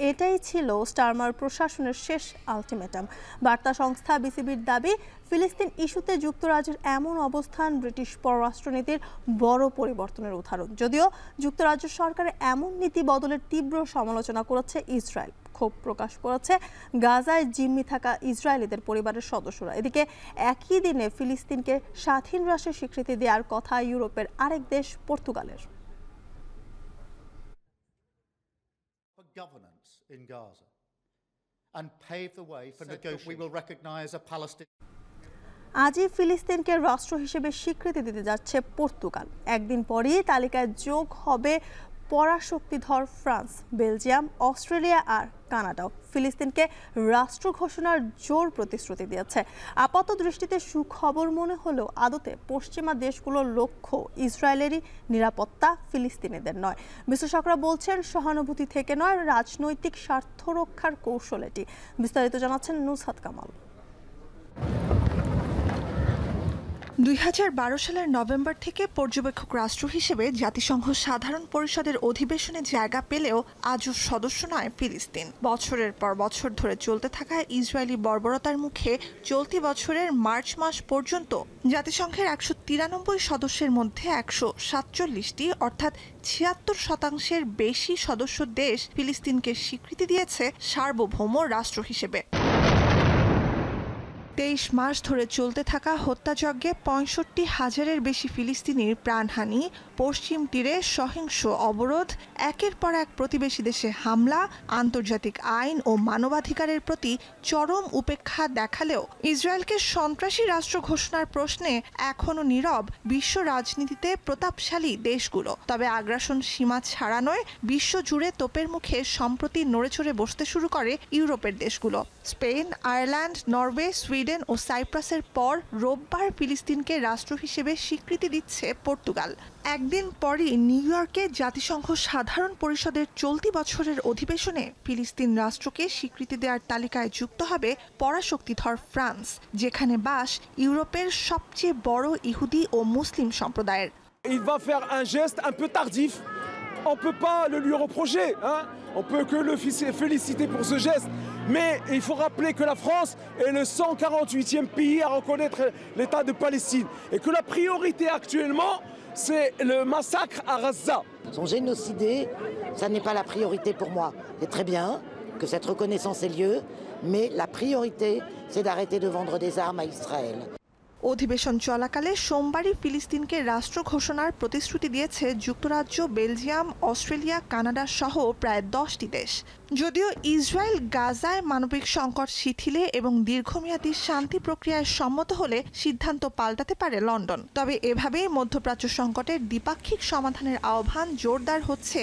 এটাই ছিল স্টারমার প্রশাসনের শেষ আলটিমেটাম। বার্তা সংস্থা বিবিসির দাবি, ফিলিস্তিন ইস্যুতে যুক্তরাজ্যের এমন অবস্থান ব্রিটিশ পররাষ্ট্রনীতির বড় পরিবর্তনের উদাহরণ। যদিও যুক্তরাজ্য সরকারের এমন নীতি বদলের তীব্র সমালোচনা করেছে ইসরায়েল। ক্ষোভ প্রকাশ করেছে গাজায় জিম্মি থাকা ইসরায়েলিদের পরিবারের সদস্যরা। এদিকে একই দিনে ফিলিস্তিনকে স্বাধীন রাষ্ট্রের স্বীকৃতি দেওয়ার কথা ইউরোপের আরেক দেশ পর্তুগালের। আজই ফিলিস্তিনকে রাষ্ট্র হিসেবে স্বীকৃতি দিতে যাচ্ছে পর্তুগাল। একদিন পরেই তালিকায় যোগ হবে পরাশক্তিধর ফ্রান্স, বেলজিয়াম, অস্ট্রেলিয়া আর কানাডাও। ফিলিস্তিনকে রাষ্ট্র ঘোষণার জোর প্রতিশ্রুতি দিয়েছে। আপাত দৃষ্টিতে সুখবর মনে হলেও আদতে পশ্চিমা দেশগুলোর লক্ষ্য ইসরায়েলেরই নিরাপত্তা, ফিলিস্তিনিদের নয়। বিশ্লেষকরা বলছেন, সহানুভূতি থেকে নয়, রাজনৈতিক স্বার্থ রক্ষার কৌশল এটি। বিস্তারিত জানাচ্ছেন নুসহাত কামাল। 2012 সালের নভেম্বর থেকে পর্যবেক্ষক রাষ্ট্র হিসেবে জাতিসংঘ সাধারণ পরিষদের অধিবেশনে জায়গা পেলেও আজও সদস্য নয় ফিলিস্তিন। বছরের পর বছর ধরে চলতে থাকা ইসরায়েলি বর্বরতার মুখে চলতি বছরের মার্চ মাস পর্যন্ত জাতিসংঘের 193 সদস্যের মধ্যে 147টি অর্থাৎ 76% বেশি সদস্য দেশ ফিলিস্তিনকে স্বীকৃতি দিয়েছে সার্বভৌম রাষ্ট্র হিসেবে। 23 মাস ধরে চলতে থাকা হত্যাযজ্ঞে 65,000-এর বেশি ফিলিস্তিনির প্রাণহানি, পশ্চিম তীরে সহিংস অবরোধ, একের পর এক প্রতিবেশী দেশে হামলা, আন্তর্জাতিক আইন ও মানবাধিকারের প্রতি চরম উপেক্ষা দেখালেও ইসরায়েলকে সন্ত্রাসী রাষ্ট্র ঘোষণার প্রশ্নে এখনও নীরব বিশ্ব রাজনীতিতে প্রতাপশালী দেশগুলো। তবে আগ্রাসন সীমা ছাড়ানোয় বিশ্বজুড়ে তোপের মুখে সম্প্রতি নড়েচড়ে বসতে শুরু করে ইউরোপের দেশগুলো। স্পেন, আয়ারল্যান্ড, নরওয়ে, সুইডেন ও সাইপ্রাসের পর রোববার ফিলিস্তিনকে রাষ্ট্র হিসেবে স্বীকৃতি দিচ্ছে পর্তুগাল। একদিন পরই নিউ ইয়র্কে জাতিসংঘ সাধারণ পরিষদের চলতি বছরের অধিবেশনে ফিলিস্তিন রাষ্ট্রকে স্বীকৃতি দেওয়ার তালিকায় যুক্ত হবে পরাশক্তিধর ফ্রান্স, যেখানে বাস ইউরোপের সবচেয়ে বড় ইহুদি ও মুসলিম সম্প্রদায়ের। Il va faire un geste un peu tardif. On ne peut pas le lui reprocher, hein? On peut que le féliciter pour ce geste. Mais il faut rappeler que la France est le 148e pays à reconnaître l'État de Palestine. Et que la priorité actuellement, c'est le massacre à Gaza. Ils sont génocidés, ça n'est pas la priorité pour moi. C'est très bien que cette reconnaissance ait lieu, mais la priorité, c'est d'arrêter de vendre des armes à Israël. অধিবেশন চলাকালে সোমবারই ফিলিস্তিনকে রাষ্ট্র ঘোষণার প্রতিশ্রুতি দিয়েছে যুক্তরাজ্য, বেলজিয়াম, অস্ট্রেলিয়া, কানাডা সহ প্রায় 10টি দেশ। যদিও ইসরায়েল গাজায় মানবিক সংকট শিথিলে এবং দীর্ঘমেয়াদী শান্তি প্রক্রিয়ায় সম্মত হলে সিদ্ধান্ত পাল্টাতে পারে লন্ডন। তবে এভাবেই মধ্যপ্রাচ্য সংকটের দ্বিপাক্ষিক সমাধানের আহ্বান জোরদার হচ্ছে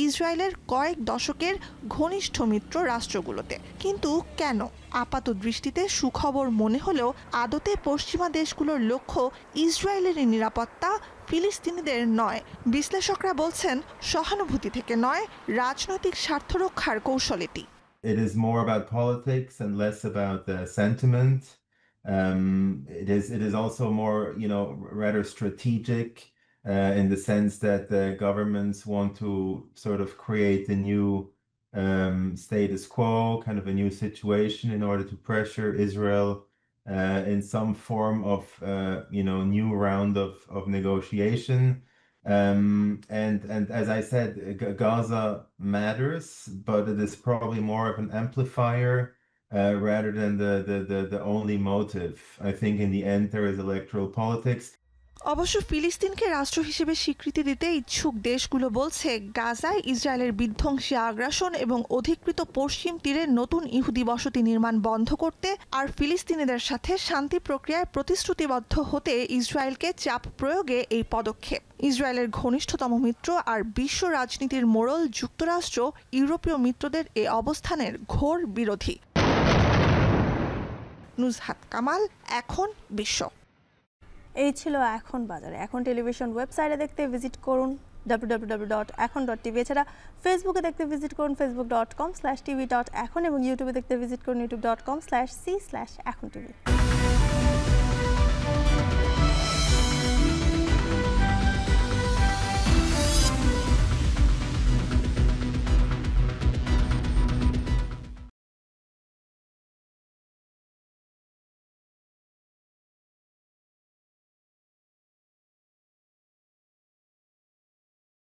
ইসরায়েলের কয়েক দশকের ঘনিষ্ঠ মিত্র রাষ্ট্রগুলোতে। কিন্তু কেন? আপাত দৃষ্টিতে সুখবর মনে হলেও আদতে পশ্চিমা দেশগুলোর লক্ষ্য ইসরায়েলের নিরাপত্তা, ফিলিস্তিনিদের নয়। বিশ্লেষকরা বলছেন, সহানুভূতি থেকে নয়, রাজনৈতিক স্বার্থ রক্ষার কৌশল এটি। It is more about politics and less about sentiment. It is also more, rather strategic in the sense that the governments want to sort of create a new status quo, kind of a new situation in order to pressure Israel in some form of, new round of negotiation. And as I said, Gaza matters, but it is probably more of an amplifier rather than the only motive. I think in the end there is electoral politics. অবশ্য ফিলিস্তিনকে রাষ্ট্র হিসেবে স্বীকৃতি দিতে ইচ্ছুক দেশগুলো বলছে, গাজায় ইসরায়েলের বিধ্বংসী আগ্রাসন এবং অধিকৃত পশ্চিম তীরে নতুন ইহুদি বসতি নির্মাণ বন্ধ করতে আর ফিলিস্তিনিদের সাথে শান্তি প্রক্রিয়ায় প্রতিশ্রুতিবদ্ধ হতে ইসরায়েলকে চাপ প্রয়োগে এই পদক্ষেপ। ইসরায়েলের ঘনিষ্ঠতম মিত্র আর বিশ্ব রাজনীতির মোড়ল যুক্তরাষ্ট্র ইউরোপীয় মিত্রদের এ অবস্থানের ঘোর বিরোধী। নুজহাত কামাল, এখন বিশ্ব। এই ছিল এখন বাজারে। এখন টেলিভিশন ওয়েবসাইটে দেখতে ভিজিট করুন www.এখন.tv। এছাড়া ফেসবুকে দেখতে ভিজিট করুন facebook.com/tv.এখন এবং ইউটিউবে দেখতে ভিজিট করুন youtube.com/c/echontv।